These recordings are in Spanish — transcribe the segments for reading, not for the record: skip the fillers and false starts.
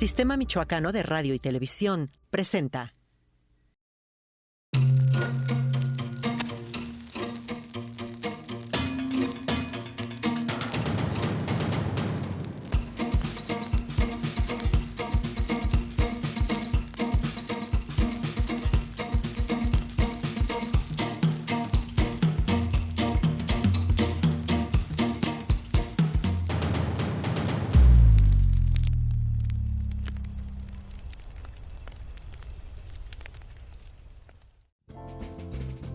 Sistema Michoacano de Radio y Televisión presenta.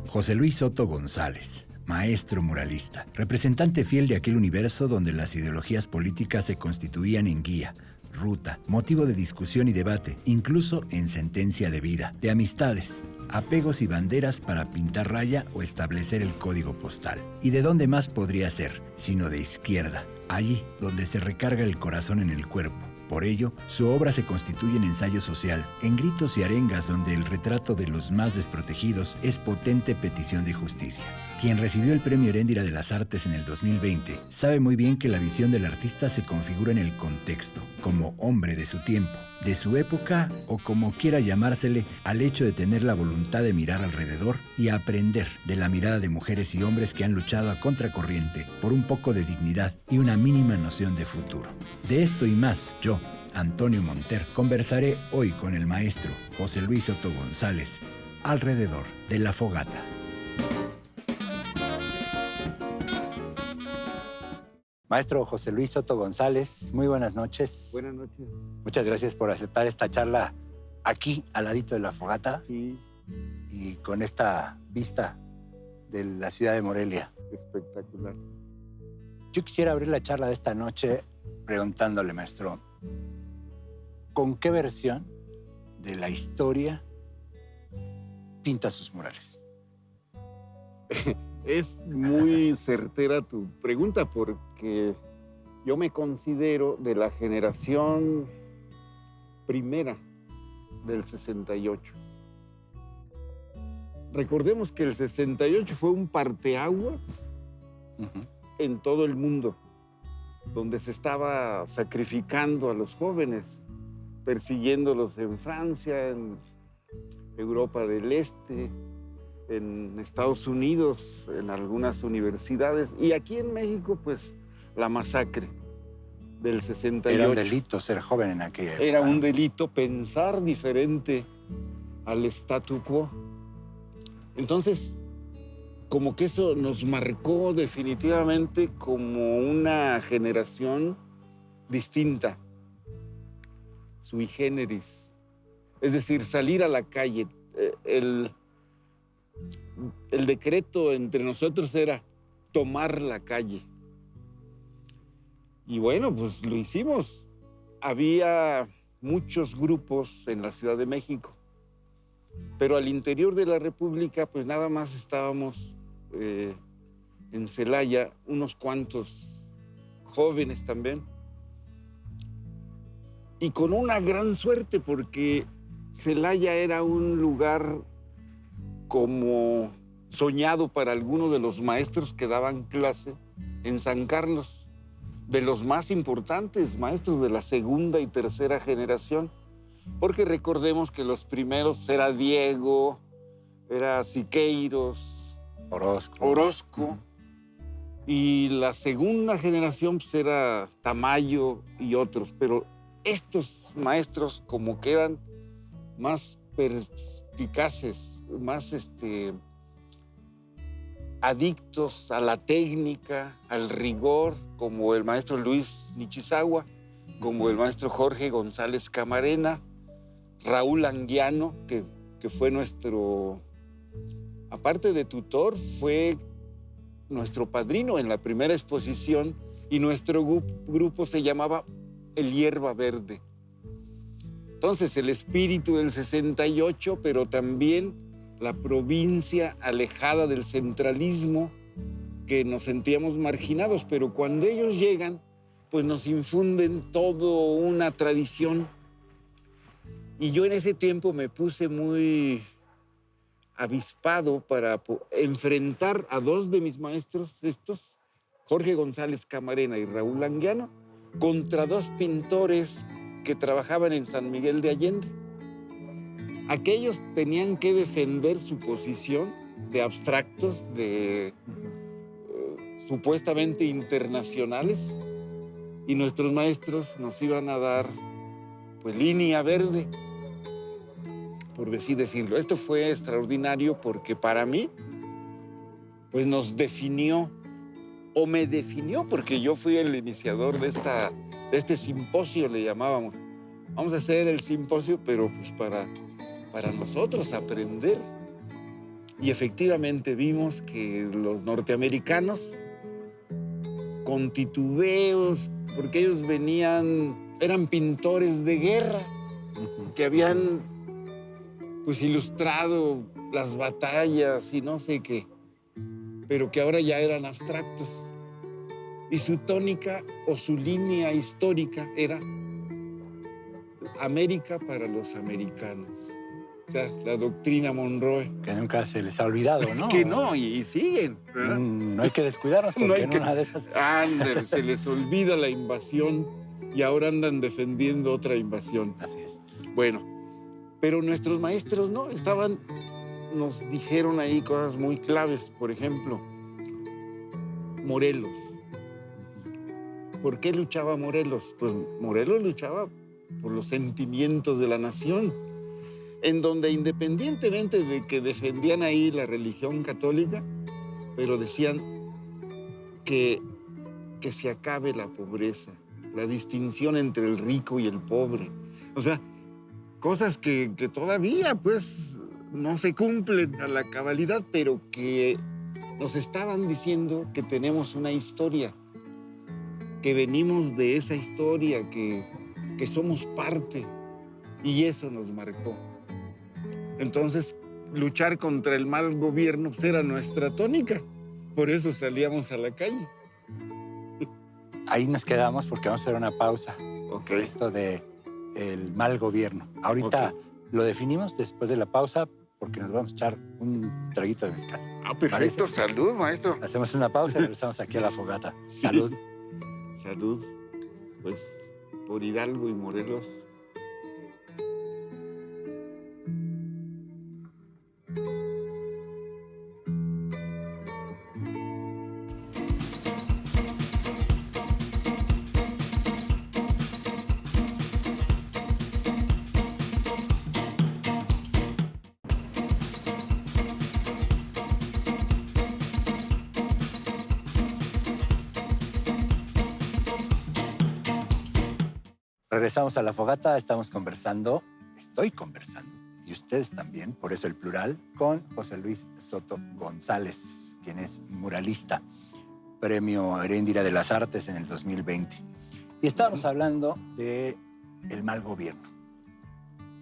José Luis Soto González, maestro muralista, representante fiel de aquel universo donde las ideologías políticas se constituían en guía, ruta, motivo de discusión y debate, incluso en sentencia de vida, de amistades, apegos y banderas para pintar raya o establecer el código postal. ¿Y de dónde más podría ser, sino de izquierda, allí donde se recarga el corazón en el cuerpo? Por ello, su obra se constituye en ensayo social, en gritos y arengas donde el retrato de los más desprotegidos es potente petición de justicia. Quien recibió el Premio Heréndira de las Artes en el 2020 sabe muy bien que la visión del artista se configura en el contexto, como hombre de su tiempo, de su época o como quiera llamársele, al hecho de tener la voluntad de mirar alrededor y aprender de la mirada de mujeres y hombres que han luchado a contracorriente por un poco de dignidad y una mínima noción de futuro. De esto y más, yo, Antonio Monter, conversaré hoy con el maestro José Luis Soto González, alrededor de la fogata. Maestro José Luis Soto González, muy buenas noches. Buenas noches. Muchas gracias por aceptar esta charla aquí, al ladito de la fogata. Sí. Y con esta vista de la ciudad de Morelia. Espectacular. Yo quisiera abrir la charla de esta noche preguntándole, maestro, ¿con qué versión de la historia pinta sus murales? Es muy certera tu pregunta porque yo me considero de la generación primera del 68. Recordemos que el 68 fue un parteaguas en todo el mundo, donde se estaba sacrificando a los jóvenes, persiguiéndolos en Francia, en Europa del Este, en Estados Unidos, en algunas universidades, y aquí en México, pues, la masacre del 68. Era un delito ser joven en aquella época. Era un delito pensar diferente al statu quo. Entonces, como que eso nos marcó definitivamente como una generación distinta, sui generis. Es decir, salir a la calle. El decreto entre nosotros era tomar la calle. Y bueno, pues lo hicimos. Había muchos grupos en la Ciudad de México, pero al interior de la República, pues nada más estábamos en Celaya, unos cuantos jóvenes también. Y con una gran suerte, porque Celaya era un lugar como soñado para algunos de los maestros que daban clase en San Carlos, de los más importantes maestros de la segunda y tercera generación, porque recordemos que los primeros era Diego, era Siqueiros, Orozco, y la segunda generación pues era Tamayo y otros, pero estos maestros como que eran más perspicaces, más adictos a la técnica, al rigor, como el maestro Luis Nichizawa, como el maestro Jorge González Camarena, Raúl Anguiano, que fue nuestro, aparte de tutor, fue nuestro padrino en la primera exposición, y nuestro grupo se llamaba El Hierba Verde. Entonces, el espíritu del 68, pero también la provincia alejada del centralismo, que nos sentíamos marginados, pero cuando ellos llegan, pues nos infunden toda una tradición. Y yo en ese tiempo me puse muy avispado para enfrentar a dos de mis maestros, Jorge González Camarena y Raúl Anguiano, contra dos pintores que trabajaban en San Miguel de Allende. Aquellos tenían que defender su posición de abstractos, de supuestamente internacionales, y nuestros maestros nos iban a dar pues línea verde, por decirlo. Esto fue extraordinario porque para mí pues nos definió, o me definió, porque yo fui el iniciador de este simposio, le llamábamos. Vamos a hacer el simposio, pero pues para nosotros aprender. Y efectivamente vimos que los norteamericanos, con titubeos, porque ellos eran pintores de guerra, que habían pues ilustrado las batallas y no sé qué, pero que ahora ya eran abstractos. Y su tónica o su línea histórica era América para los americanos. O sea, la doctrina Monroe. Que nunca se les ha olvidado, ¿no? Que no, y siguen, ¿verdad? No hay que descuidarnos porque No hay que- una de esas... Ándale, se les olvida la invasión y ahora andan defendiendo otra invasión. Así es. Bueno, pero nuestros maestros no, nos dijeron ahí cosas muy claves. Por ejemplo, Morelos. ¿Por qué luchaba Morelos? Pues Morelos luchaba por los sentimientos de la nación, en donde independientemente de que defendían ahí la religión católica, pero decían que se acabe la pobreza, la distinción entre el rico y el pobre. O sea, cosas que todavía pues no se cumplen a la cabalidad, pero que nos estaban diciendo que tenemos una historia, que venimos de esa historia, que somos parte, y eso nos marcó. Entonces, luchar contra el mal gobierno pues, era nuestra tónica. Por eso salíamos a la calle. Ahí nos quedamos porque vamos a hacer una pausa. Ok. Esto de el mal gobierno. Ahorita lo definimos después de la pausa porque nos vamos a echar un traguito de mezcal. Ah, perfecto. ¿Parece? Salud, maestro. Hacemos una pausa y regresamos aquí a la fogata. Sí. Salud. Salud. Pues, por Hidalgo y Morelos. Regresamos a la fogata, estoy conversando, y ustedes también, por eso el plural, con José Luis Soto González, quien es muralista, Premio Heréndira de las Artes en el 2020. Y estábamos hablando de el mal gobierno.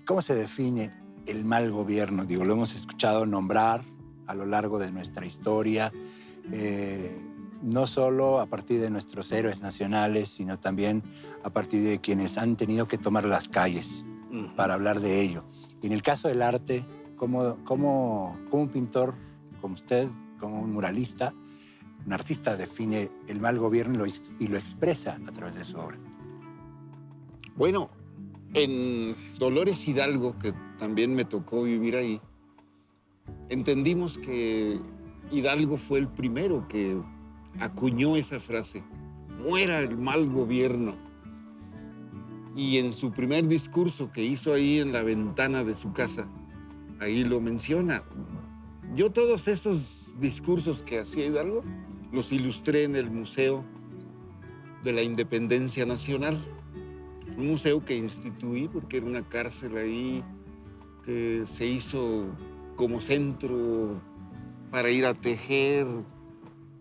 ¿Cómo se define el mal gobierno? Digo, lo hemos escuchado nombrar a lo largo de nuestra historia, no solo a partir de nuestros héroes nacionales, sino también a partir de quienes han tenido que tomar las calles para hablar de ello. Y en el caso del arte, ¿cómo un pintor como usted, como un muralista, un artista define el mal gobierno y lo expresa a través de su obra? Bueno, en Dolores Hidalgo, que también me tocó vivir ahí, entendimos que Hidalgo fue el primero que acuñó esa frase: muera el mal gobierno. Y en su primer discurso que hizo ahí en la ventana de su casa, ahí lo menciona. Yo todos esos discursos que hacía Hidalgo los ilustré en el Museo de la Independencia Nacional, un museo que instituí porque era una cárcel ahí que se hizo como centro para ir a tejer.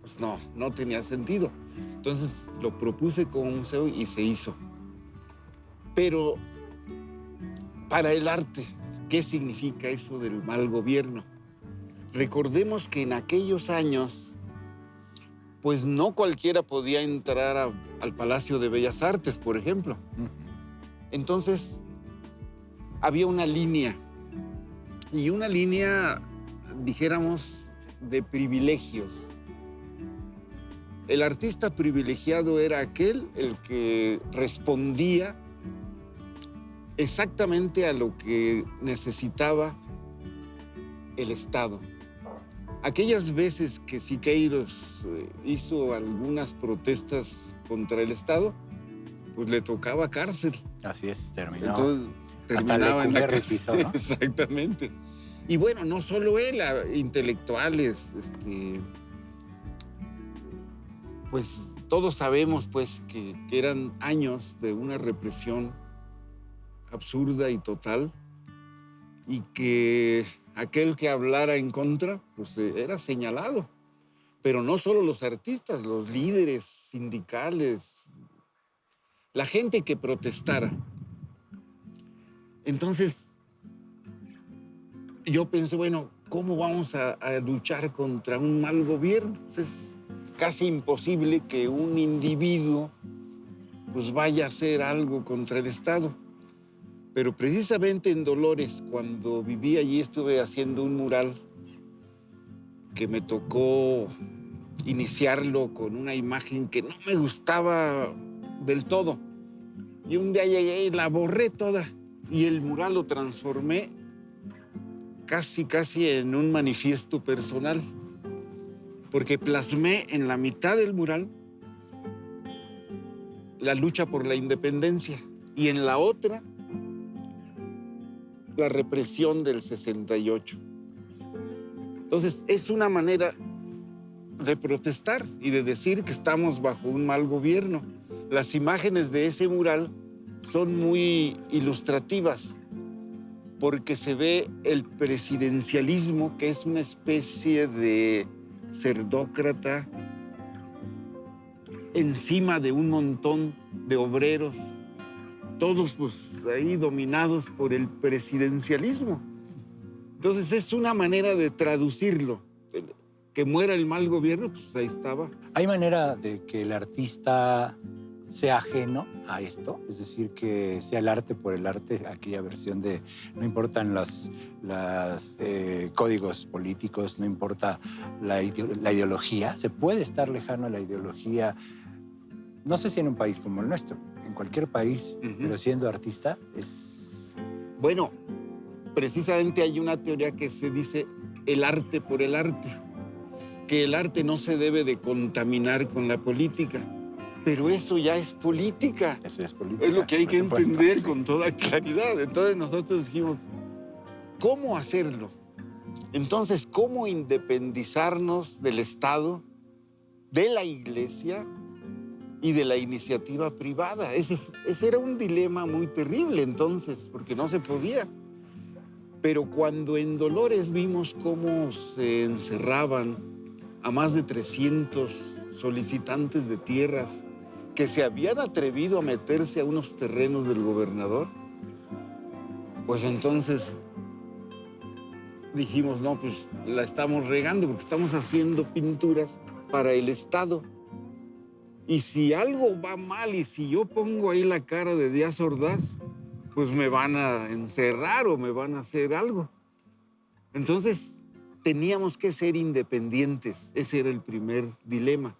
Pues no tenía sentido. Entonces lo propuse como museo y se hizo. Pero para el arte, ¿qué significa eso del mal gobierno? Recordemos que en aquellos años, pues no cualquiera podía entrar al Palacio de Bellas Artes, por ejemplo. Entonces, había una línea, y una línea, dijéramos, de privilegios. El artista privilegiado era aquel el que respondía exactamente a lo que necesitaba el Estado. Aquellas veces que Siqueiros hizo algunas protestas contra el Estado, pues le tocaba cárcel. Así es, terminó. Entonces terminaba en la cárcel, ¿no? Exactamente. Y bueno, no solo él, intelectuales, pues todos sabemos pues que eran años de una represión absurda y total, y que aquel que hablara en contra, pues era señalado. Pero no solo los artistas, los líderes sindicales, la gente que protestara. Entonces, yo pensé, bueno, ¿cómo vamos a luchar contra un mal gobierno? Pues es casi imposible que un individuo pues vaya a hacer algo contra el Estado. Pero precisamente en Dolores, cuando viví allí, estuve haciendo un mural que me tocó iniciarlo con una imagen que no me gustaba del todo. Y un día llegué y la borré toda. Y el mural lo transformé casi en un manifiesto personal. Porque plasmé en la mitad del mural la lucha por la independencia. Y en la otra, la represión del 68. Entonces, es una manera de protestar y de decir que estamos bajo un mal gobierno. Las imágenes de ese mural son muy ilustrativas porque se ve el presidencialismo, que es una especie de cerdócrata encima de un montón de obreros, todos pues ahí dominados por el presidencialismo. Entonces es una manera de traducirlo. Que muera el mal gobierno, pues ahí estaba. ¿Hay manera de que el artista sea ajeno a esto? Es decir, que sea el arte por el arte, aquella versión de no importan los códigos políticos, no importa la ideología. ¿Se puede estar lejano a la ideología? No sé si en un país como el nuestro, en cualquier país, pero siendo artista es... Bueno, precisamente hay una teoría que se dice el arte por el arte, que el arte no se debe de contaminar con la política, pero eso ya es política. Eso ya es política. Es lo que hay que entender con toda claridad. Entonces nosotros dijimos, ¿cómo hacerlo? Entonces, ¿cómo independizarnos del Estado, de la Iglesia y de la iniciativa privada? Ese era un dilema muy terrible entonces, porque no se podía. Pero cuando en Dolores vimos cómo se encerraban a más de 300 solicitantes de tierras que se habían atrevido a meterse a unos terrenos del gobernador, pues entonces dijimos, no, pues la estamos regando porque estamos haciendo pinturas para el Estado. Y si algo va mal y si yo pongo ahí la cara de Díaz Ordaz, pues me van a encerrar o me van a hacer algo. Entonces teníamos que ser independientes. Ese era el primer dilema.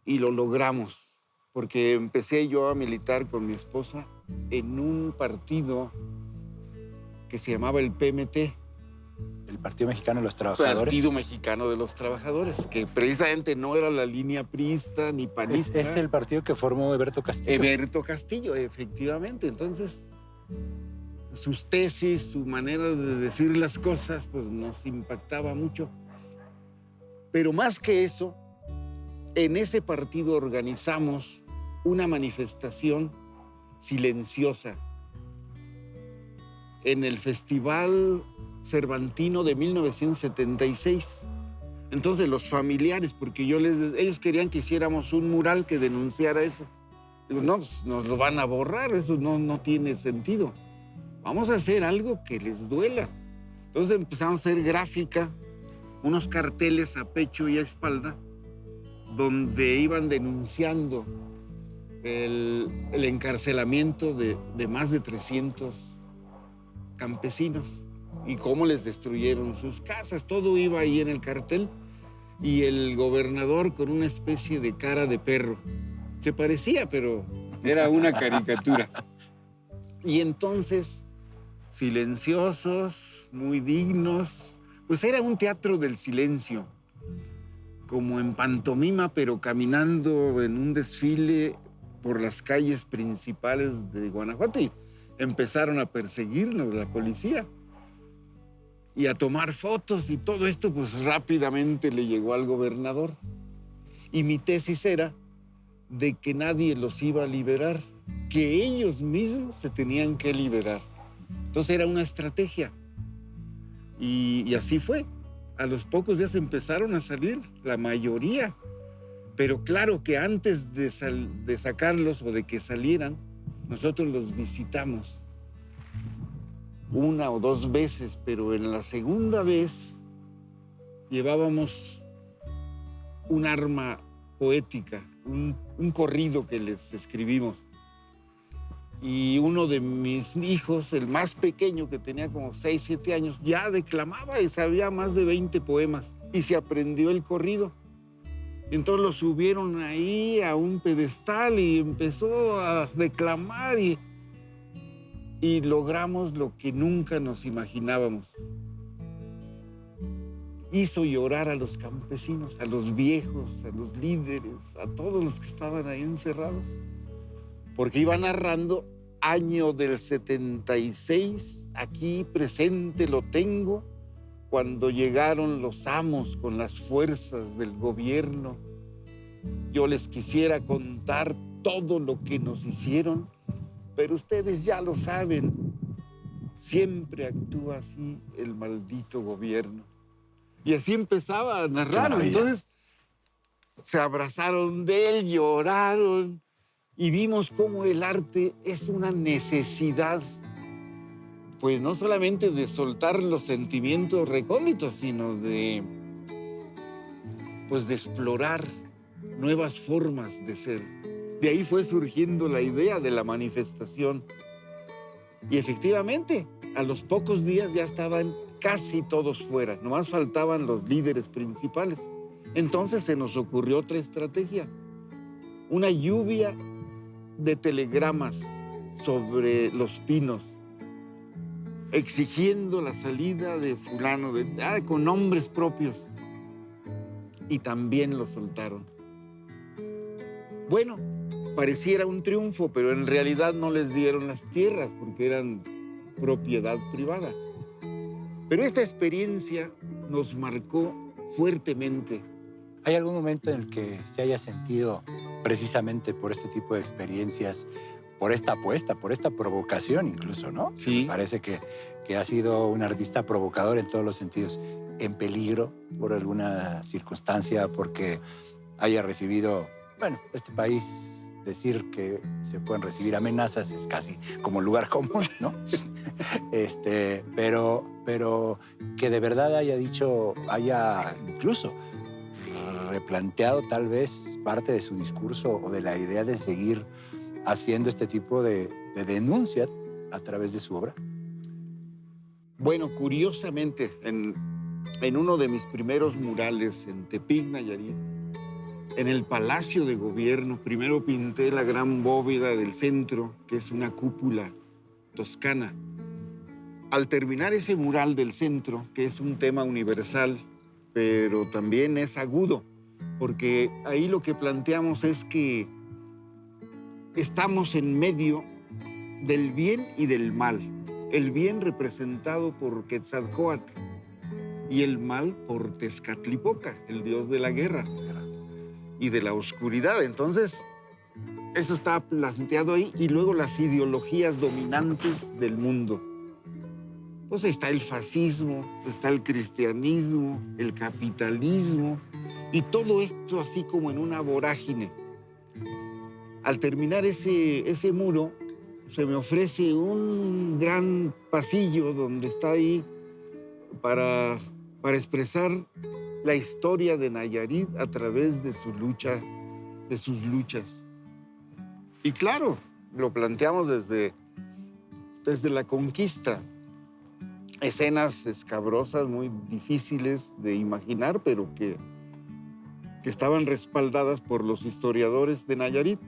Y lo logramos, porque empecé yo a militar con mi esposa en un partido que se llamaba el PMT. El Partido Mexicano de los Trabajadores. Partido Mexicano de los Trabajadores, que precisamente no era la línea priista ni panista. Es el partido que formó Eberto Castillo. Eberto Castillo, efectivamente. Entonces, sus tesis, su manera de decir las cosas, pues nos impactaba mucho. Pero más que eso, en ese partido organizamos una manifestación silenciosa en el Festival Cervantino de 1976. Entonces los familiares, porque ellos querían que hiciéramos un mural que denunciara eso. Digo, no, pues nos lo van a borrar, eso no tiene sentido. Vamos a hacer algo que les duela. Entonces empezamos a hacer gráfica, unos carteles a pecho y a espalda, donde iban denunciando el encarcelamiento de más de 300 campesinos y cómo les destruyeron sus casas. Todo iba ahí en el cartel y el gobernador con una especie de cara de perro. Se parecía, pero era una caricatura. Y entonces, silenciosos, muy dignos, pues era un teatro del silencio, como en pantomima, pero caminando en un desfile por las calles principales de Guanajuato, y empezaron a perseguirnos la policía y a tomar fotos, y todo esto pues rápidamente le llegó al gobernador. Y mi tesis era de que nadie los iba a liberar, que ellos mismos se tenían que liberar. Entonces era una estrategia. Y así fue. A los pocos días empezaron a salir, la mayoría. Pero claro que antes de sacarlos o de que salieran, nosotros los visitamos 1 o 2 veces, pero en la segunda vez llevábamos un arma poética, un corrido que les escribimos. Y uno de mis hijos, el más pequeño, que tenía como 6, 7 años, ya declamaba y sabía más de 20 poemas y se aprendió el corrido. Entonces lo subieron ahí a un pedestal y empezó a declamar y logramos lo que nunca nos imaginábamos. Hizo llorar a los campesinos, a los viejos, a los líderes, a todos los que estaban ahí encerrados. Porque iba narrando: año del 76, aquí presente lo tengo, cuando llegaron los amos con las fuerzas del gobierno. Yo les quisiera contar todo lo que nos hicieron, pero ustedes ya lo saben, siempre actúa así el maldito gobierno. Y así empezaba a narrar. Entonces se abrazaron de él, lloraron, y vimos cómo el arte es una necesidad, pues no solamente de soltar los sentimientos recónditos, sino de explorar nuevas formas de ser. De ahí fue surgiendo la idea de la manifestación. Y efectivamente, a los pocos días ya estaban casi todos fuera, nomás faltaban los líderes principales. Entonces se nos ocurrió otra estrategia, una lluvia de telegramas sobre Los Pinos, exigiendo la salida de fulano, con nombres propios. Y también lo soltaron. Bueno, pareciera un triunfo, pero en realidad no les dieron las tierras porque eran propiedad privada. Pero esta experiencia nos marcó fuertemente. ¿Hay algún momento en el que se haya sentido, precisamente por este tipo de experiencias, por esta apuesta, por esta provocación incluso, ¿no? Sí. Parece que ha sido un artista provocador en todos los sentidos, en peligro por alguna circunstancia, porque haya recibido, bueno, este país, decir que se pueden recibir amenazas es casi como lugar común, ¿no? Pero que de verdad haya dicho, haya incluso replanteado tal vez parte de su discurso o de la idea de seguir haciendo este tipo de denuncia a través de su obra. Bueno, curiosamente, en uno de mis primeros murales en Tepic, Nayarit, en el Palacio de Gobierno, primero pinté la gran bóveda del centro, que es una cúpula toscana. Al terminar ese mural del centro, que es un tema universal, pero también es agudo, porque ahí lo que planteamos es que estamos en medio del bien y del mal. El bien representado por Quetzalcóatl y el mal por Tezcatlipoca, el dios de la guerra y de la oscuridad. Entonces, eso está planteado ahí. Y luego las ideologías dominantes del mundo. Pues está el fascismo, está el cristianismo, el capitalismo, y todo esto así como en una vorágine. Al terminar ese muro, se me ofrece un gran pasillo donde está ahí para expresar la historia de Nayarit a través de su lucha, de sus luchas. Y claro, lo planteamos desde la conquista. Escenas escabrosas, muy difíciles de imaginar, pero que estaban respaldadas por los historiadores de Nayarit.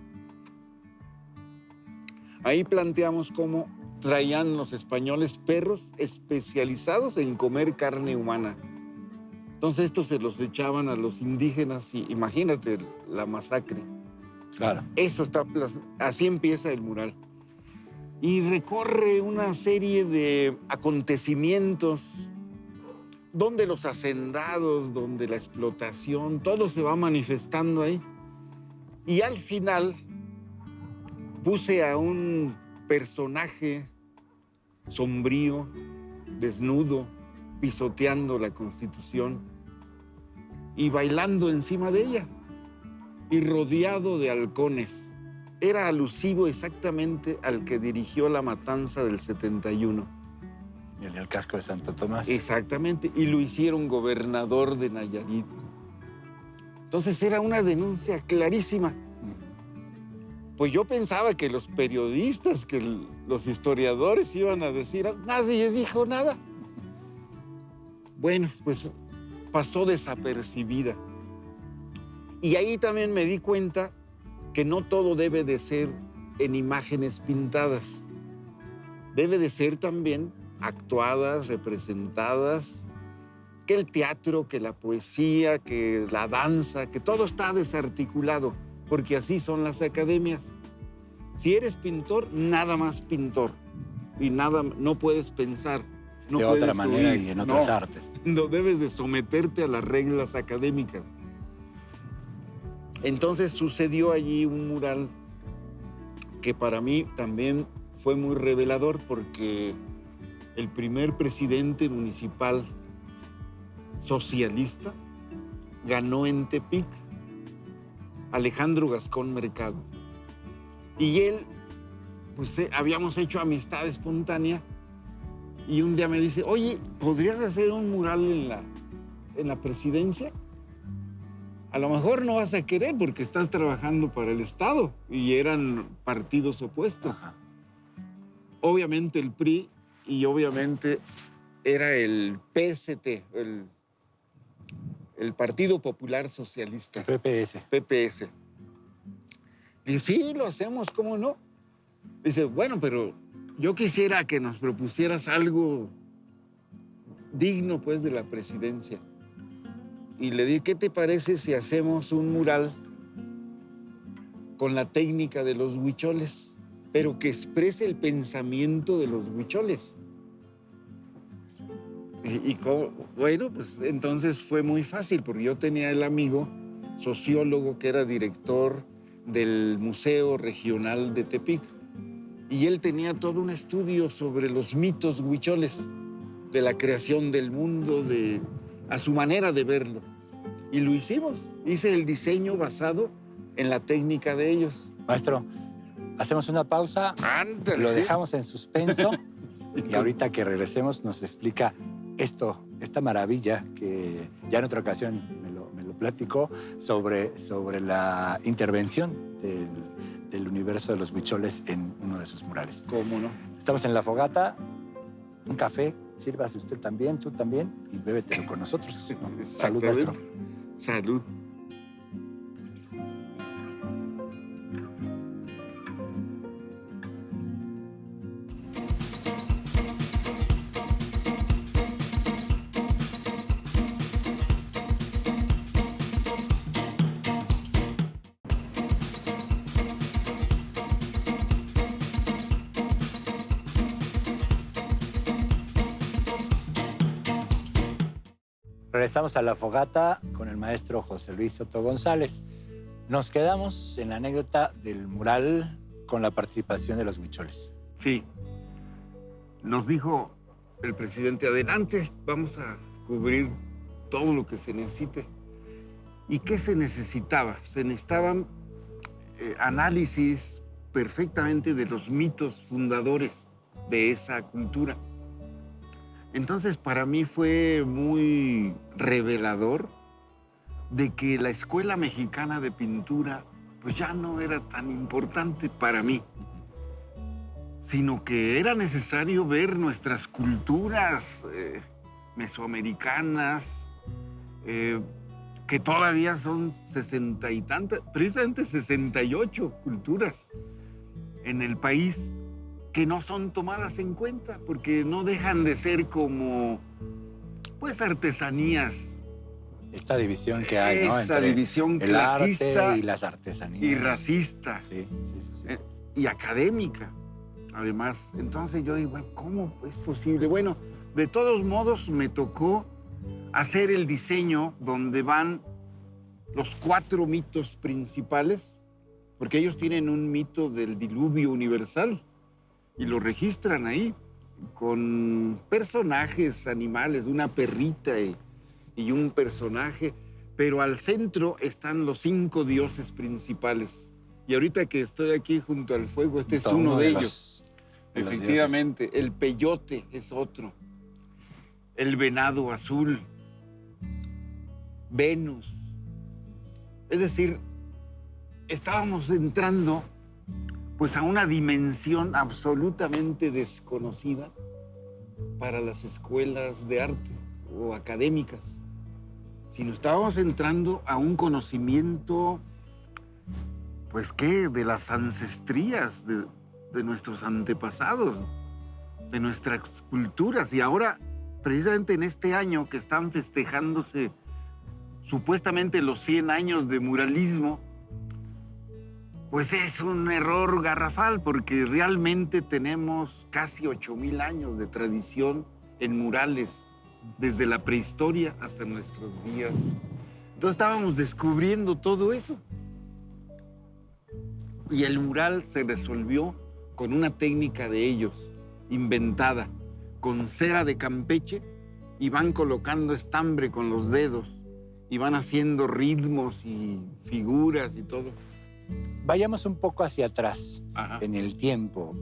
Ahí planteamos cómo traían los españoles perros especializados en comer carne humana. Entonces estos se los echaban a los indígenas y imagínate la masacre. Claro. Eso está así empieza el mural. Y recorre una serie de acontecimientos donde los hacendados, donde la explotación, todo se va manifestando ahí. Y al final puse a un personaje sombrío, desnudo, pisoteando la Constitución y bailando encima de ella y rodeado de halcones. Era alusivo exactamente al que dirigió la matanza del 71. Y el casco de Santo Tomás. Exactamente, y lo hicieron gobernador de Nayarit. Entonces era una denuncia clarísima. Pues yo pensaba que los periodistas, que los historiadores iban a decir, nadie dijo nada. Bueno, pues pasó desapercibida. Y ahí también me di cuenta que no todo debe de ser en imágenes pintadas. Debe de ser también actuadas, representadas, que el teatro, que la poesía, que la danza, que todo está desarticulado, porque así son las academias. Si eres pintor, nada más pintor. Y nada, no puedes pensar. No de puedes otra manera oír. y en otras artes. No debes de someterte a las reglas académicas. Entonces sucedió allí un mural que para mí también fue muy revelador porque el primer presidente municipal socialista ganó en Tepic, Alejandro Gascón Mercado. Y él, pues habíamos hecho amistad espontánea y un día me dice, oye, ¿podrías hacer un mural en la presidencia? A lo mejor no vas a querer porque estás trabajando para el Estado y eran partidos opuestos. Ajá. Obviamente el PRI y obviamente era el PST, el Partido Popular Socialista. PPS. PPS. Y sí, lo hacemos, ¿cómo no? Dice, bueno, pero yo quisiera que nos propusieras algo digno, pues, de la presidencia. Y le dije, ¿qué te parece si hacemos un mural con la técnica de los huicholes, pero que exprese el pensamiento de los huicholes? Bueno, pues entonces fue muy fácil, porque yo tenía el amigo sociólogo que era director del Museo Regional de Tepic, y él tenía todo un estudio sobre los mitos huicholes, de la creación del mundo, a su manera de verlo. Y lo hicimos. Hice el diseño basado en la técnica de ellos. Maestro, hacemos una pausa, Ándale, lo sí. dejamos en suspenso y ahorita que regresemos nos explica esta maravilla que ya en otra ocasión me lo platicó sobre la intervención del universo de los huicholes en uno de sus murales. ¿Cómo no? Estamos en La Fogata, un café, sírvase usted también, tú también, y bébetelo con nosotros, ¿no? Salud, maestro. Salud. Regresamos a La Fogata con el maestro José Luis Soto González. Nos quedamos en la anécdota del mural con la participación de los huicholes. Sí. Nos dijo el presidente, adelante, vamos a cubrir todo lo que se necesite. ¿Y qué se necesitaba? Se necesitaban análisis perfectamente de los mitos fundadores de esa cultura. Entonces, para mí fue muy revelador de que la Escuela Mexicana de Pintura pues ya no era tan importante para mí, sino que era necesario ver nuestras culturas mesoamericanas, que todavía son 60 y tantas, precisamente 68 culturas en el país, que no son tomadas en cuenta, porque no dejan de ser como, pues, artesanías. Esta división que hay, ¿no? Esa Entre división el clasista arte y las artesanías. y racista. Sí. Y académica, además. Entonces yo digo, bueno, ¿cómo es posible? Bueno, de todos modos me tocó hacer el diseño donde van los 4 mitos principales, porque ellos tienen un mito del diluvio universal y lo registran ahí con personajes animales, una perrita y un personaje, pero al centro están los 5 dioses principales. Y ahorita que estoy aquí junto al fuego, este es uno de ellos. Efectivamente, el peyote es otro. El venado azul. Venus. Es decir, estábamos entrando pues a una dimensión absolutamente desconocida para las escuelas de arte o académicas, sino estábamos entrando a un conocimiento, pues, ¿qué? De las ancestrías de nuestros antepasados, de nuestras culturas. Y ahora, precisamente en este año que están festejándose supuestamente los 100 años de muralismo, pues es un error garrafal, porque realmente tenemos casi 8,000 años de tradición en murales, desde la prehistoria hasta nuestros días. Entonces estábamos descubriendo todo eso. Y el mural se resolvió con una técnica de ellos, inventada, con cera de Campeche, y van colocando estambre con los dedos, y van haciendo ritmos y figuras y todo. Vayamos un poco hacia atrás. Ajá. En el tiempo.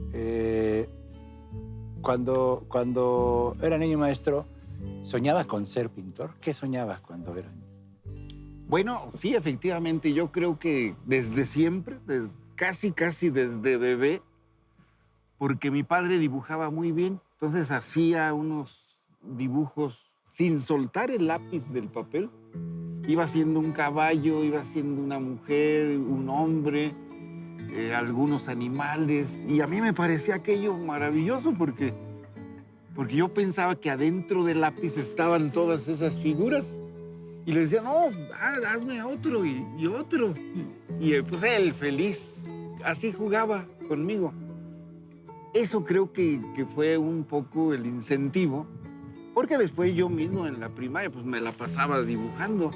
Cuando era niño maestro, ¿soñaba con ser pintor? ¿Qué soñabas cuando era niño? Bueno, sí, efectivamente, yo creo que desde siempre, casi desde bebé, porque mi padre dibujaba muy bien, entonces hacía unos dibujos sin soltar el lápiz del papel. Iba haciendo un caballo, iba haciendo una mujer, un hombre, algunos animales, y a mí me parecía aquello maravilloso porque yo pensaba que adentro del lápiz estaban todas esas figuras. Y le decía, no, hazme otro y otro. Y pues él, feliz, así jugaba conmigo. Eso creo que fue un poco el incentivo, porque después yo mismo en la primaria pues me la pasaba dibujando.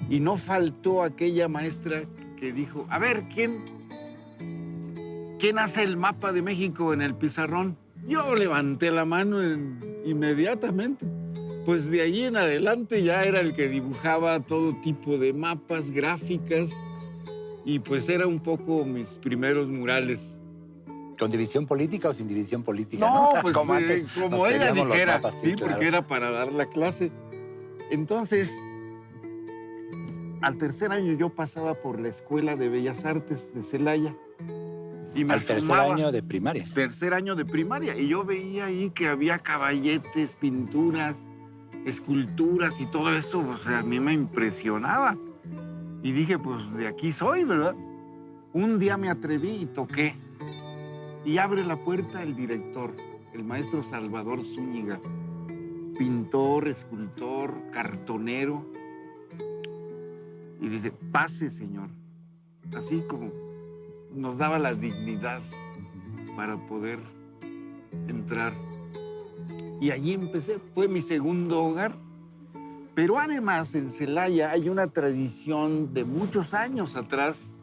Y no faltó aquella maestra que dijo, a ver, ¿quién hace el mapa de México en el pizarrón? Yo levanté la mano inmediatamente. Pues de ahí en adelante ya era el que dibujaba todo tipo de mapas, gráficas, y pues era un poco mis primeros murales. ¿Con división política o sin división política? No, ¿no? pues como antes como ella dijera, mapas, sí, claro. porque era para dar la clase. Entonces, al tercer año yo pasaba por la Escuela de Bellas Artes de Celaya. Y me Al tercer asomaba. año de primaria. Tercer año de primaria. Y yo veía ahí que había caballetes, pinturas, esculturas y todo eso. O sea, a mí me impresionaba. Y dije, pues de aquí soy, ¿verdad? Un día me atreví y toqué. Y abre la puerta el director, el maestro Salvador Zúñiga. Pintor, escultor, cartonero. Y dice, pase, señor. Así como nos daba la dignidad para poder entrar. Y allí empecé, fue mi segundo hogar. Pero además en Celaya hay una tradición de muchos años atrás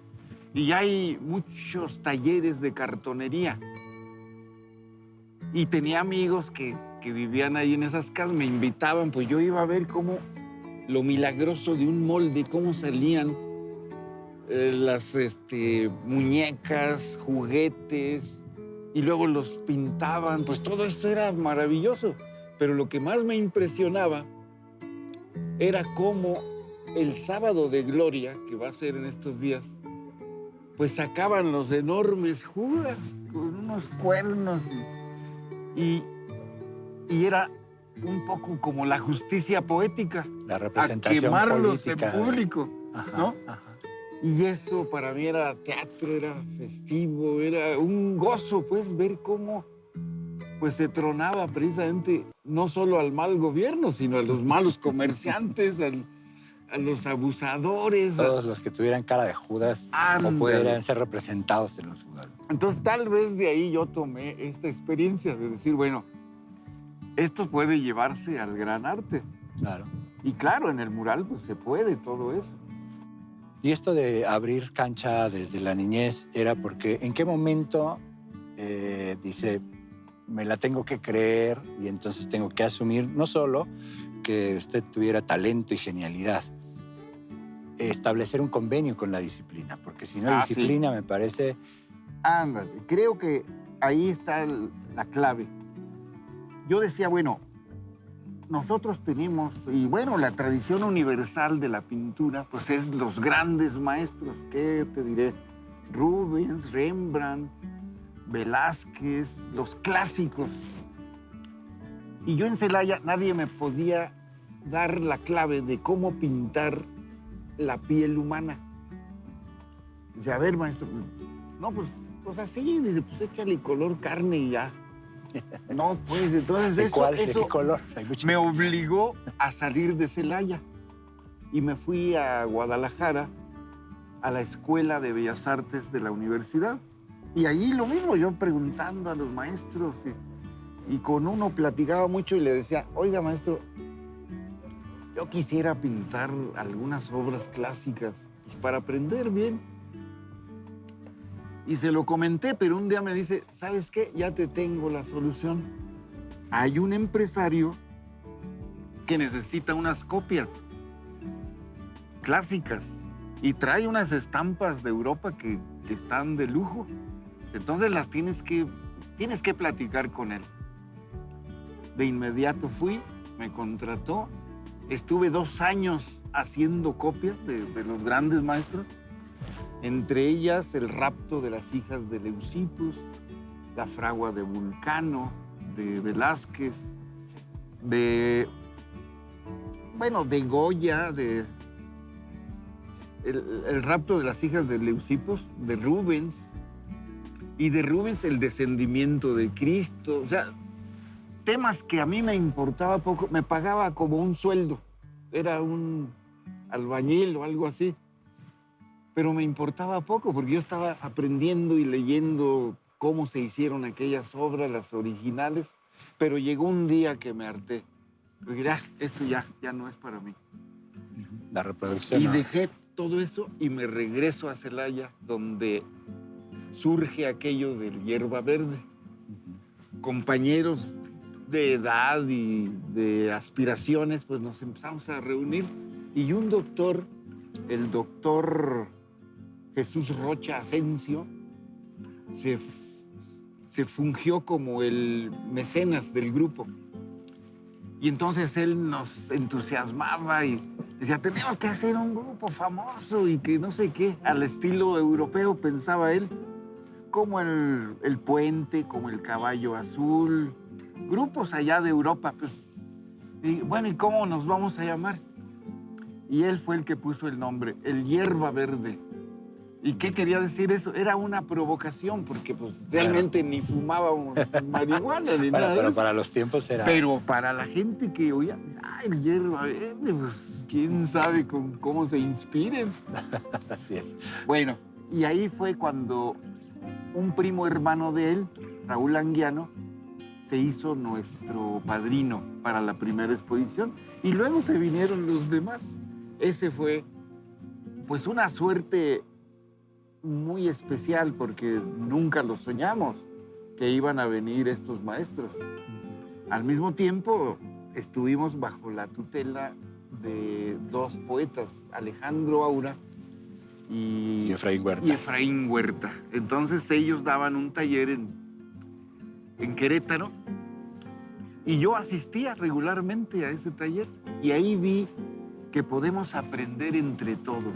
y hay muchos talleres de cartonería. Y tenía amigos que vivían ahí en esas casas, me invitaban, pues yo iba a ver cómo lo milagroso de un molde, cómo salían las muñecas, juguetes, y luego los pintaban. Pues todo esto era maravilloso. Pero lo que más me impresionaba era cómo el sábado de gloria, que va a ser en estos días, pues sacaban los enormes Judas con unos cuernos y era un poco como la justicia poética. La representación a quemarlos política. en público, Ajá, ¿no? Ajá. Y eso para mí era teatro, era festivo, era un gozo, pues, ver cómo pues, se tronaba precisamente no solo al mal gobierno, sino a los malos comerciantes, a los abusadores. Todos los que tuvieran cara de Judas Ándale. o pudieran ser representados en los Judas. Entonces, tal vez de ahí yo tomé esta experiencia de decir, bueno, esto puede llevarse al gran arte. Claro. Y claro, en el mural pues se puede todo eso. Y esto de abrir cancha desde la niñez era porque ¿en qué momento dice, me la tengo que creer y entonces tengo que asumir no solo que usted tuviera talento y genialidad, establecer un convenio con la disciplina, porque si no hay disciplina, sí. me parece... Ándale, creo que ahí está la clave. Yo decía, bueno, nosotros tenemos, y bueno, la tradición universal de la pintura, pues es los grandes maestros, ¿qué te diré? Rubens, Rembrandt, Velázquez, los clásicos. Y yo en Celaya nadie me podía dar la clave de cómo pintar la piel humana. Dice, a ver, maestro, no, pues así, dice, pues échale color carne y ya. No, pues, entonces ¿De eso, cuál? ¿De eso qué color? Hay muchas... me obligó a salir de Celaya. Y me fui a Guadalajara, a la Escuela de Bellas Artes de la universidad. Y ahí lo mismo, yo preguntando a los maestros y con uno platicaba mucho y le decía, oiga, maestro, yo quisiera pintar algunas obras clásicas pues, para aprender bien. Y se lo comenté, pero un día me dice, ¿sabes qué? Ya te tengo la solución. Hay un empresario que necesita unas copias clásicas y trae unas estampas de Europa que están de lujo. Entonces las tienes que platicar con él. De inmediato fui, me contrató, estuve 2 años haciendo copias de los grandes maestros, entre ellas el rapto de las hijas de Leucippus, la fragua de Vulcano, de Velázquez, de Goya, el rapto de las hijas de Leucippus, de Rubens, y de Rubens el descendimiento de Cristo. O sea, temas que a mí me importaba poco, me pagaba como un sueldo. Era un albañil o algo así. Pero me importaba poco porque yo estaba aprendiendo y leyendo cómo se hicieron aquellas obras, las originales. Pero llegó un día que me harté. Dije, esto ya no es para mí. La reproducción. Y ¿no? dejé todo eso y me regreso a Celaya, donde surge aquello del Hierba Verde. Compañeros de edad y de aspiraciones, pues nos empezamos a reunir. Y un doctor, el doctor Jesús Rocha Asensio, se fungió como el mecenas del grupo. Y entonces él nos entusiasmaba y decía, tenemos que hacer un grupo famoso y que no sé qué, al estilo europeo, pensaba él, como el Puente, como el Caballo Azul, grupos allá de Europa. Pues, y bueno, ¿y cómo nos vamos a llamar? Y él fue el que puso el nombre, el Hierba Verde. ¿Y qué quería decir eso? Era una provocación, porque pues realmente ni fumábamos marihuana ni nada de Pero eso. para los tiempos era... Pero para la gente que oía, el Hierba Verde, pues quién sabe cómo se inspiren. Así es. Bueno, y ahí fue cuando un primo hermano de él, Raúl Anguiano, se hizo nuestro padrino para la primera exposición. Y luego se vinieron los demás. Ese fue, pues, una suerte muy especial porque nunca lo soñamos que iban a venir estos maestros. Al mismo tiempo, estuvimos bajo la tutela de 2 poetas, Alejandro Aura y Efraín Huerta. Entonces ellos daban un taller en Querétaro y yo asistía regularmente a ese taller y ahí vi que podemos aprender entre todos.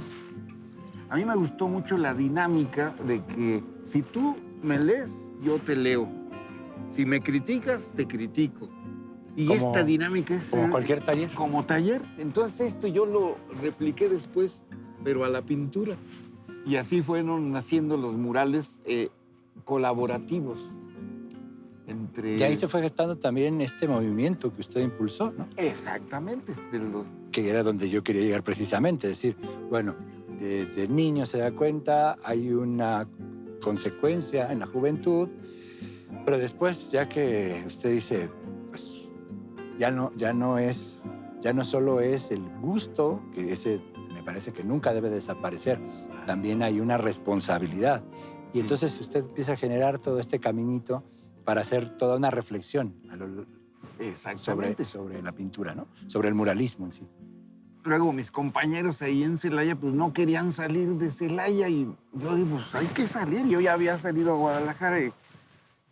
A mí me gustó mucho la dinámica de que si tú me lees, yo te leo. Si me criticas, te critico. Y como, esta dinámica es... Como cualquier taller. Como taller. Entonces esto yo lo repliqué después, pero a la pintura. Y así fueron naciendo los murales colaborativos. Y ahí se fue gestando también este movimiento que usted impulsó, ¿no? Exactamente. Que era donde yo quería llegar precisamente. Decir, bueno, desde niño se da cuenta, hay una consecuencia en la juventud, pero después, ya que usted dice, pues ya no solo es el gusto, que ese me parece que nunca debe desaparecer, también hay una responsabilidad. Y entonces usted empieza a generar todo este caminito para hacer toda una reflexión sobre la pintura, ¿no? Sobre el muralismo en sí. Luego mis compañeros ahí en Celaya pues no querían salir de Celaya y yo digo, pues hay que salir. Yo ya había salido a Guadalajara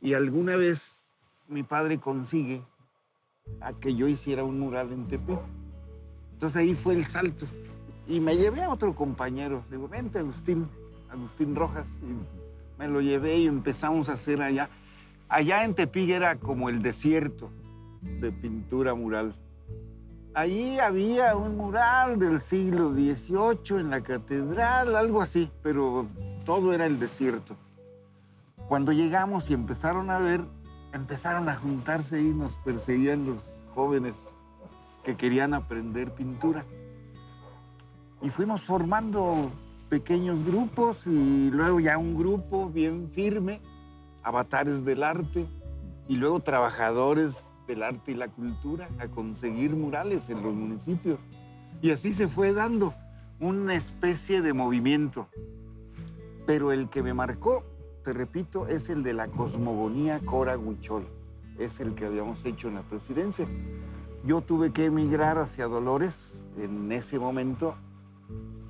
y alguna vez mi padre consigue a que yo hiciera un mural en Tepic. Entonces ahí fue el salto. Y me llevé a otro compañero. Le digo, vente, Agustín Rojas. Y me lo llevé y empezamos a hacer allá. Allá en Tepic era como el desierto de pintura mural. Allí había un mural del siglo XVIII en la catedral, algo así, pero todo era el desierto. Cuando llegamos y empezaron a juntarse y nos perseguían los jóvenes que querían aprender pintura. Y fuimos formando pequeños grupos y luego ya un grupo bien firme, avatares del arte, y luego trabajadores del arte y la cultura a conseguir murales en los municipios. Y así se fue dando una especie de movimiento. Pero el que me marcó, te repito, es el de la cosmogonía Cora Huichol. Es el que habíamos hecho en la presidencia. Yo tuve que emigrar hacia Dolores en ese momento,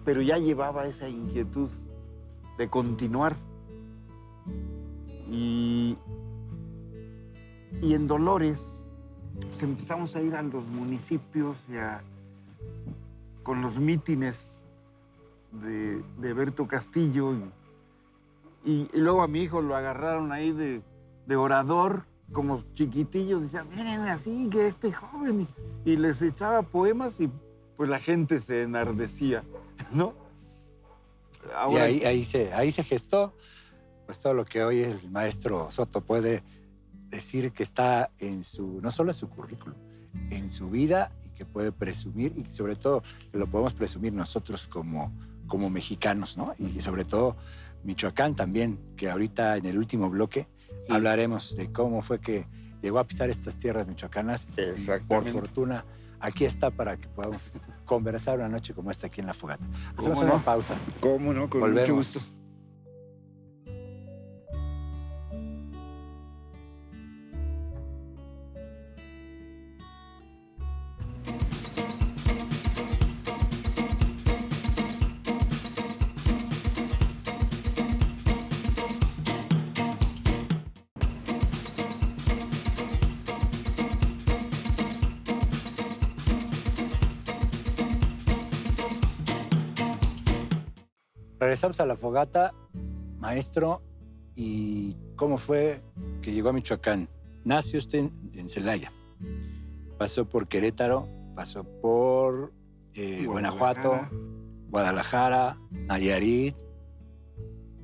pero ya llevaba esa inquietud de continuar. Y en Dolores pues empezamos a ir a los municipios con los mítines de Berto Castillo. Y luego a mi hijo lo agarraron ahí de orador, como chiquitillo. Decían, miren, así que este joven. Y les echaba poemas y pues la gente se enardecía, ¿no? Ahora, y ahí se gestó pues todo lo que hoy el maestro Soto puede decir que está no solo en su currículum, en su vida, y que puede presumir, y sobre todo que lo podemos presumir nosotros como mexicanos, ¿no? Y sobre todo Michoacán también, que ahorita en el último bloque hablaremos de cómo fue que llegó a pisar estas tierras michoacanas. Exactamente. Por fortuna, aquí está para que podamos conversar una noche como esta aquí en La Fogata. Hacemos una pausa. ¿Cómo no? Con Volvemos. Mucho gusto. Regresamos a La Fogata, maestro, ¿y cómo fue que llegó a Michoacán? Nació usted en Celaya, pasó por Querétaro, pasó por Guanajuato, Guadalajara, Nayarit,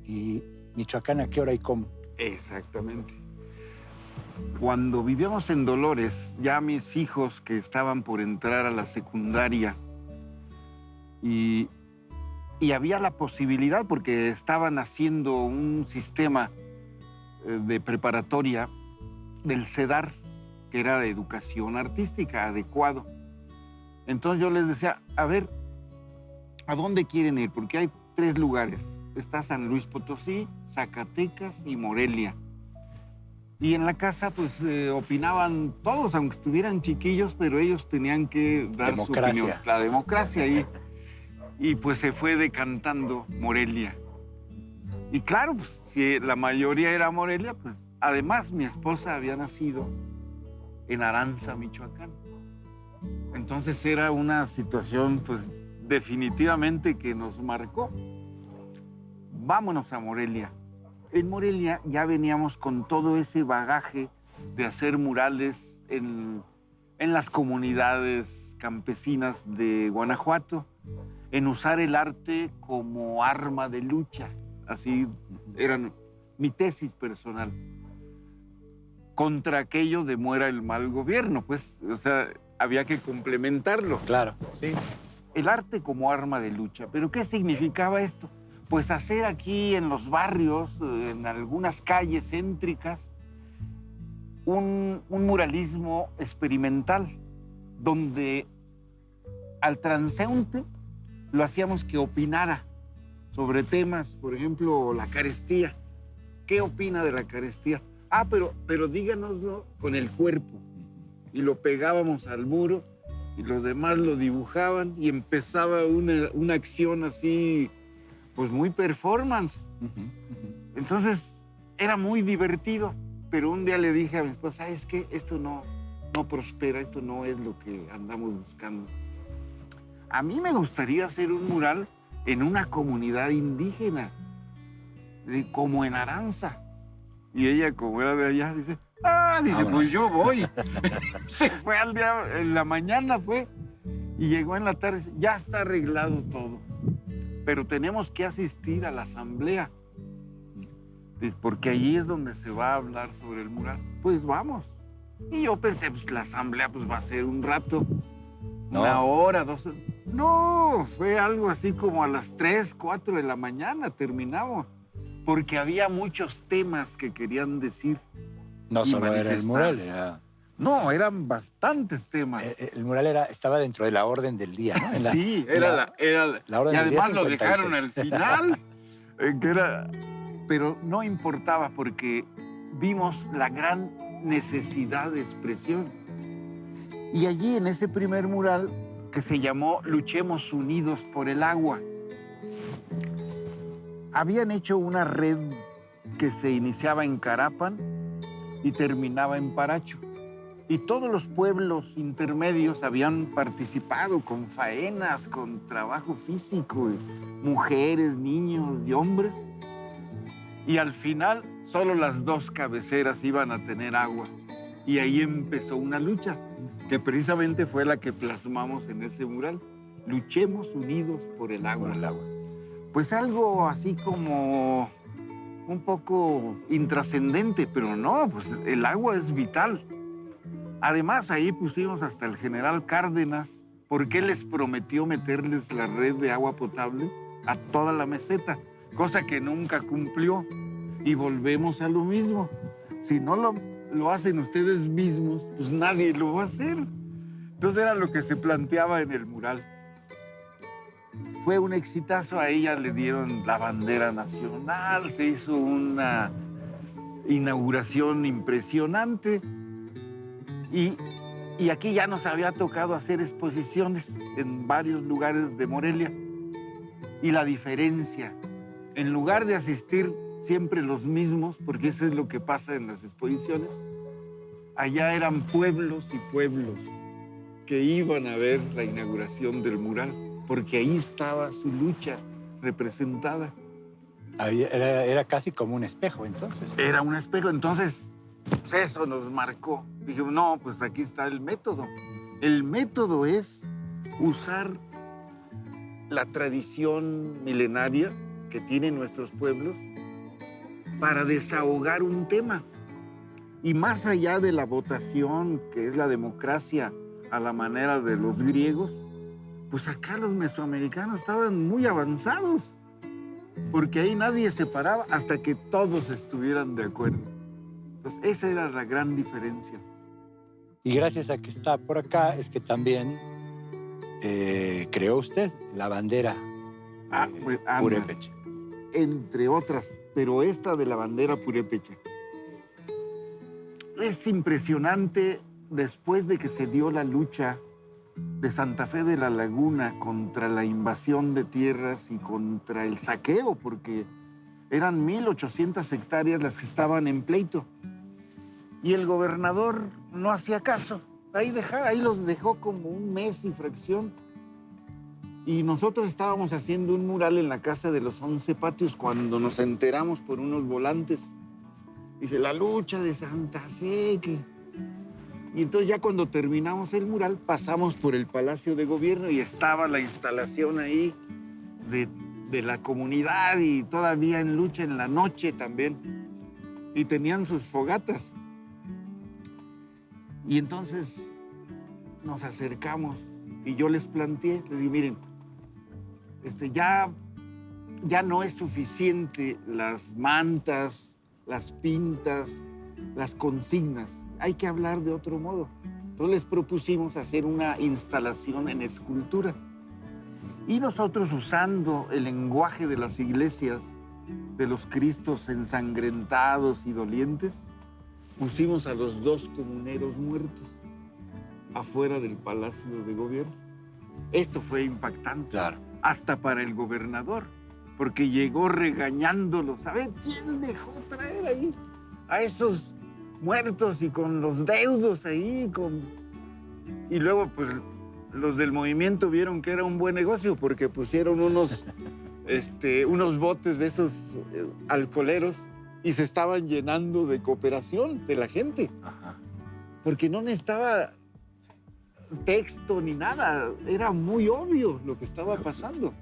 y Michoacán, ¿a qué hora y cómo? Exactamente. Cuando vivíamos en Dolores, ya mis hijos que estaban por entrar a la secundaria y había la posibilidad, porque estaban haciendo un sistema de preparatoria del CEDAR, que era de educación artística adecuado. Entonces yo les decía, a ver, ¿a dónde quieren ir? Porque hay 3 lugares. Está San Luis Potosí, Zacatecas y Morelia. Y en la casa, pues, opinaban todos, aunque estuvieran chiquillos, pero ellos tenían que dar su opinión. La democracia ahí. Y pues se fue decantando Morelia. Y claro, pues si la mayoría era Morelia, pues además mi esposa había nacido en Aranza, Michoacán. Entonces era una situación pues definitivamente que nos marcó. Vámonos a Morelia. En Morelia ya veníamos con todo ese bagaje de hacer murales en las comunidades campesinas de Guanajuato. en usar el arte como arma de lucha. Así era mi tesis personal. Contra aquello de muera el mal gobierno, pues, o sea, había que complementarlo. Claro, sí. El arte como arma de lucha. ¿Pero qué significaba esto? Pues hacer aquí en los barrios, en algunas calles céntricas, un muralismo experimental, donde al transeúnte lo hacíamos que opinara sobre temas, por ejemplo, la carestía. ¿Qué opina de la carestía? Ah, pero díganoslo con el cuerpo. Y lo pegábamos al muro y los demás lo dibujaban y empezaba una acción así, pues muy performance. Entonces era muy divertido, pero un día le dije a mi esposa, ¿sabes qué? Esto no prospera, esto no es lo que andamos buscando. A mí me gustaría hacer un mural en una comunidad indígena, como en Aranza. Y ella, como era de allá, dice, pues yo voy. Se fue al día, en la mañana fue, y llegó en la tarde, dice, ya está arreglado todo, pero tenemos que asistir a la asamblea, porque allí es donde se va a hablar sobre el mural. Pues vamos. Y yo pensé, pues la asamblea pues va a ser un rato, una hora, 2 horas. No, fue algo así como a las 3, 4 de la mañana terminamos, porque había muchos temas que querían decir. No solo era el mural, era... No, eran bastantes temas. El mural estaba dentro de la orden del día, ¿no? Sí, era la orden y del día además 56. Lo dejaron al final, pero no importaba porque vimos la gran necesidad de expresión. Y allí en ese primer mural, que se llamó Luchemos Unidos por el Agua, habían hecho una red que se iniciaba en Carapan y terminaba en Paracho. Y todos los pueblos intermedios habían participado con faenas, con trabajo físico, mujeres, niños y hombres. Y al final, solo las 2 cabeceras iban a tener agua. Y ahí empezó una lucha, que precisamente fue la que plasmamos en ese mural. Luchemos unidos por el agua. Por el agua. Pues algo así como un poco intrascendente, pero no, pues el agua es vital. Además, ahí pusimos hasta el general Cárdenas, porque él les prometió meterles la red de agua potable a toda la meseta, cosa que nunca cumplió. Y volvemos a lo mismo. Si no lo hacen ustedes mismos, pues nadie lo va a hacer. Entonces era lo que se planteaba en el mural. Fue un exitazo, a ella le dieron la bandera nacional, se hizo una inauguración impresionante y aquí ya nos había tocado hacer exposiciones en varios lugares de Morelia. Y la diferencia, en lugar de asistir siempre los mismos, porque eso es lo que pasa en las exposiciones, allá eran pueblos y pueblos que iban a ver la inauguración del mural, porque ahí estaba su lucha representada. Era casi como un espejo, entonces. Era un espejo, entonces pues eso nos marcó. Dijimos, no, pues aquí está el método. El método es usar la tradición milenaria que tienen nuestros pueblos para desahogar un tema. Y más allá de la votación, que es la democracia a la manera de los griegos, pues acá los mesoamericanos estaban muy avanzados, porque ahí nadie se paraba hasta que todos estuvieran de acuerdo. Entonces, esa era la gran diferencia. Y gracias a que está por acá, es que también creó usted la bandera Pues, purépecha. Entre otras, pero esta de la bandera purépecha. Es impresionante, después de que se dio la lucha de Santa Fe de la Laguna contra la invasión de tierras y contra el saqueo, porque eran 1,800 hectáreas las que estaban en pleito. Y el gobernador no hacía caso. Ahí los dejó como un mes y fracción. Y nosotros estábamos haciendo un mural en la Casa de los 11 Patios cuando nos enteramos por unos volantes. Dice, la lucha de Santa Fe, que... Y entonces ya cuando terminamos el mural, pasamos por el Palacio de Gobierno y estaba la instalación ahí de la comunidad y todavía en lucha en la noche también. Y tenían sus fogatas. Y entonces nos acercamos y yo les planteé, les dije, miren, ya no es suficiente las mantas, las pintas, las consignas. Hay que hablar de otro modo. Entonces les propusimos hacer una instalación en escultura. Y nosotros, usando el lenguaje de las iglesias, de los Cristos ensangrentados y dolientes, pusimos a los 2 comuneros muertos afuera del Palacio de Gobierno. Esto fue impactante. Claro. Hasta para el gobernador, porque llegó regañándolos. A ver, ¿quién dejó traer ahí a esos muertos y con los deudos ahí? Y luego, pues, los del movimiento vieron que era un buen negocio porque pusieron unos botes de esos alcoholeros y se estaban llenando de cooperación de la gente. Ajá. Porque no necesitaba texto ni nada. Era muy obvio lo que estaba pasando.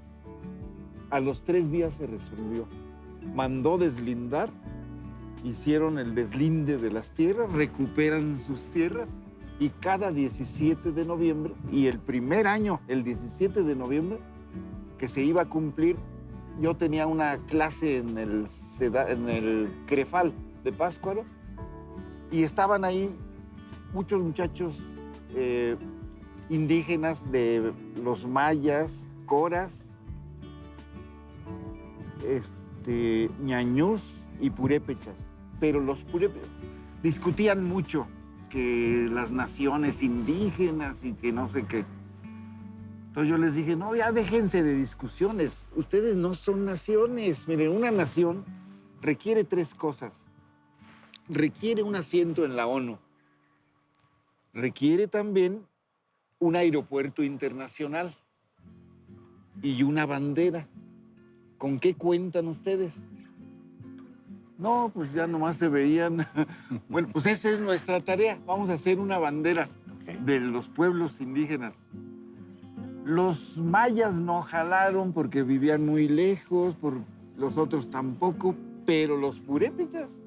A los 3 días se resolvió. Mandó deslindar, hicieron el deslinde de las tierras, recuperan sus tierras y cada 17 de noviembre, y el primer año, el 17 de noviembre, que se iba a cumplir, yo tenía una clase en el Crefal de Pátzcuaro y estaban ahí muchos muchachos indígenas de los mayas, coras, ñañús y purépechas. Pero los purépechas discutían mucho que las naciones indígenas y que no sé qué. Entonces yo les dije, no, ya déjense de discusiones. Ustedes no son naciones. Miren, una nación requiere 3 cosas. Requiere un asiento en la ONU. Requiere también un aeropuerto internacional y una bandera. ¿Con qué cuentan ustedes? No, pues ya nomás se veían. Bueno, pues esa es nuestra tarea. Vamos a hacer una bandera de los pueblos indígenas. Los mayas no jalaron porque vivían muy lejos, los otros tampoco, pero los purépechas,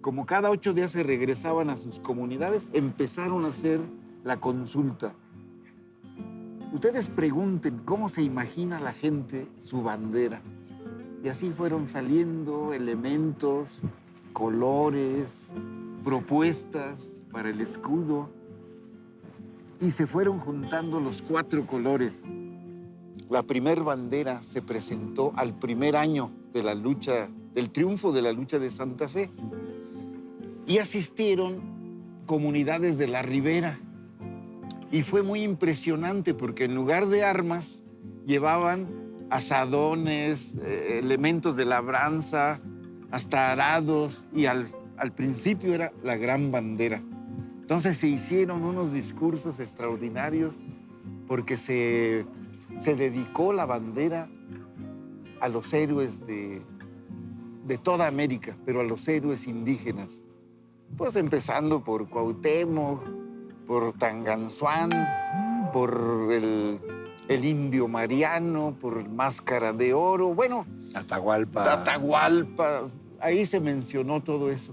como cada 8 días se regresaban a sus comunidades, empezaron a hacer la consulta. Ustedes pregunten cómo se imagina la gente su bandera. Y así fueron saliendo elementos, colores, propuestas para el escudo. Y se fueron juntando los 4 colores. La primer bandera se presentó al primer año de la lucha, del triunfo de la lucha de Santa Fe. Y asistieron comunidades de la Ribera. Y fue muy impresionante porque en lugar de armas llevaban asadones, elementos de labranza, hasta arados, y al principio era la gran bandera. Entonces se hicieron unos discursos extraordinarios porque se dedicó la bandera a los héroes de toda América, pero a los héroes indígenas. Pues empezando por Cuauhtémoc, por Tanganzuán, por el Indio Mariano, por Máscara de Oro, bueno, Atahualpa, ahí se mencionó todo eso.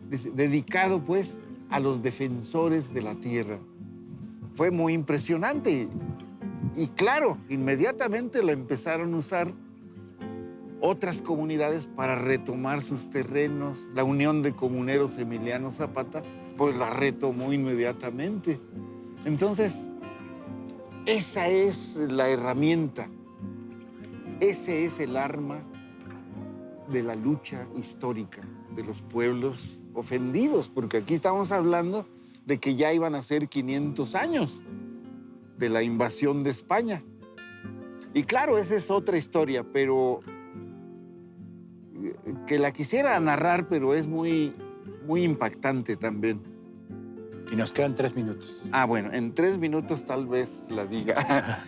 Dedicado, pues, a los defensores de la tierra. Fue muy impresionante. Y claro, inmediatamente lo empezaron a usar otras comunidades para retomar sus terrenos. La Unión de Comuneros Emiliano Zapata, pues la retomó inmediatamente. Entonces, esa es la herramienta. Ese es el arma de la lucha histórica de los pueblos ofendidos, porque aquí estamos hablando de que ya iban a ser 500 años de la invasión de España. Y claro, esa es otra historia, pero que la quisiera narrar, pero es muy, muy impactante también. Y nos quedan 3 minutos. Ah, bueno, en 3 minutos tal vez la diga.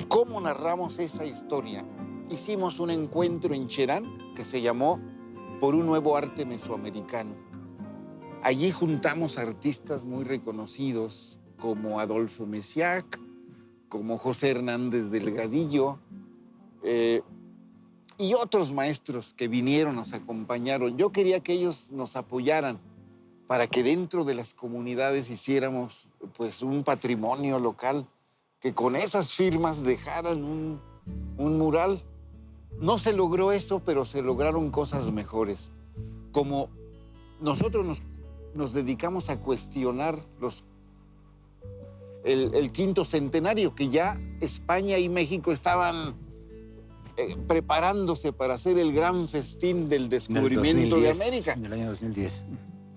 ¿Cómo narramos esa historia? Hicimos un encuentro en Cherán que se llamó Por un nuevo arte mesoamericano. Allí juntamos artistas muy reconocidos como Adolfo Mesiac, como José Hernández Delgadillo, y otros maestros que vinieron, nos acompañaron. Yo quería que ellos nos apoyaran para que dentro de las comunidades hiciéramos pues un patrimonio local, que con esas firmas dejaran un mural. No se logró eso, pero se lograron cosas mejores. Como nosotros nos dedicamos a cuestionar el quinto centenario, que ya España y México estaban preparándose para hacer el gran festín del descubrimiento de América. En el año 2010.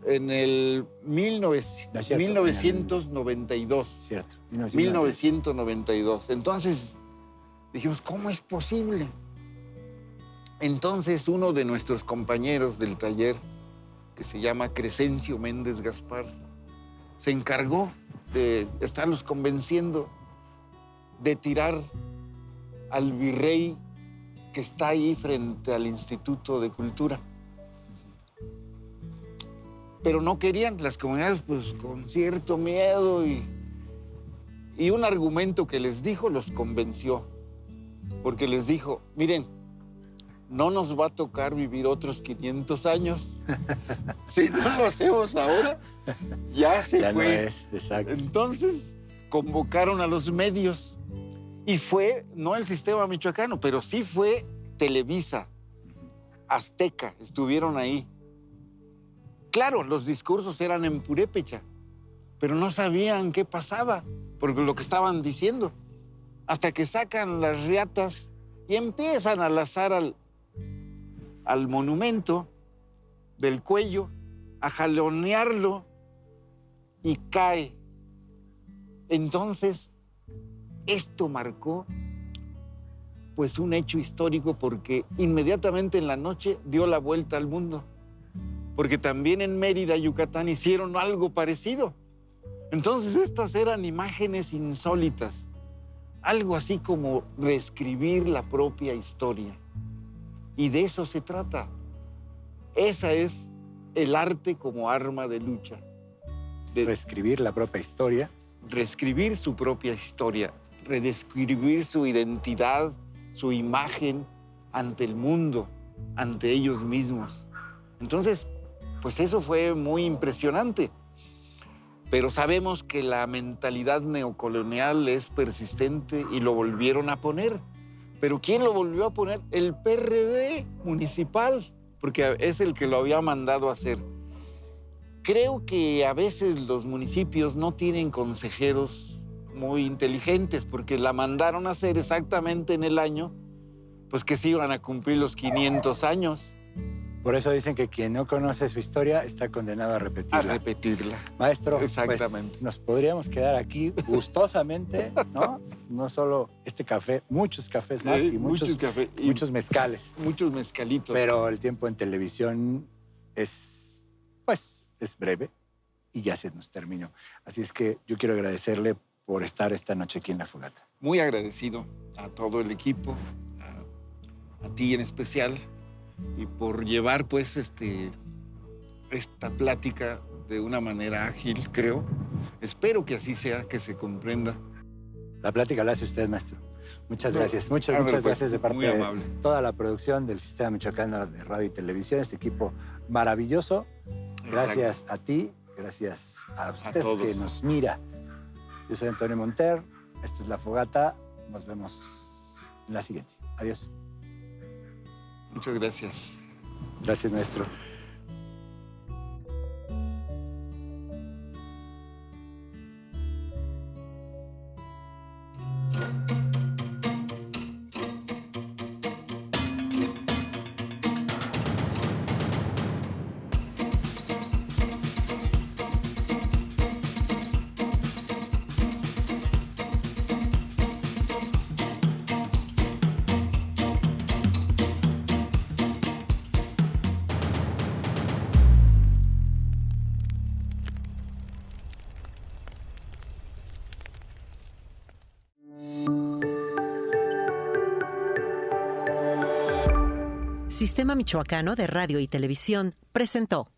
En el 1992. Cierto. 1992. Entonces dijimos, ¿cómo es posible? Entonces uno de nuestros compañeros del taller, que se llama Crescencio Méndez Gaspar, se encargó de estarlos convenciendo de tirar al virrey que está ahí frente al Instituto de Cultura. Pero no querían las comunidades, pues con cierto miedo, y un argumento que les dijo los convenció, porque les dijo, miren, no nos va a tocar vivir otros 500 años. Si no lo hacemos ahora, ya se fue. No es, exacto. Entonces convocaron a los medios y fue, no el Sistema Michoacano, pero sí fue Televisa, Azteca, estuvieron ahí. Claro, los discursos eran en purépecha, pero no sabían qué pasaba, porque lo que estaban diciendo, hasta que sacan las riatas y empiezan a lazar al monumento del cuello, a jalonearlo, y cae. Entonces, esto marcó pues un hecho histórico, porque inmediatamente en la noche dio la vuelta al mundo, porque también en Mérida, Yucatán, hicieron algo parecido. Entonces estas eran imágenes insólitas, algo así como reescribir la propia historia. Y de eso se trata. Esa es el arte como arma de lucha. De reescribir la propia historia. Reescribir su propia historia, redescribir su identidad, su imagen ante el mundo, ante ellos mismos. Entonces, pues eso fue muy impresionante. Pero sabemos que la mentalidad neocolonial es persistente y lo volvieron a poner. ¿Pero quién lo volvió a poner? El PRD municipal, porque es el que lo había mandado a hacer. Creo que a veces los municipios no tienen consejeros muy inteligentes, porque la mandaron a hacer exactamente en el año, pues que se iban a cumplir los 500 años. Por eso dicen que quien no conoce su historia está condenado a repetirla. A repetirla. Maestro, exactamente. Pues nos podríamos quedar aquí gustosamente, ¿no? No solo este café, muchos cafés más y muchos mezcales. Muchos mezcalitos. Pero el tiempo en televisión es breve y ya se nos terminó. Así es que yo quiero agradecerle por estar esta noche aquí en La Fogata. Muy agradecido a todo el equipo, a ti en especial, y por llevar pues esta plática de una manera ágil, creo. Espero que así sea, que se comprenda. La plática la hace usted, maestro. Muchas gracias. Muchas gracias de parte de toda la producción del Sistema Michoacano de Radio y Televisión, este equipo maravilloso. Gracias a ti, gracias a usted que nos mira. Yo soy Antonio Monter, esto es La Fogata. Nos vemos en la siguiente. Adiós. Muchas gracias. Gracias, maestro. Sistema Michoacano de Radio y Televisión presentó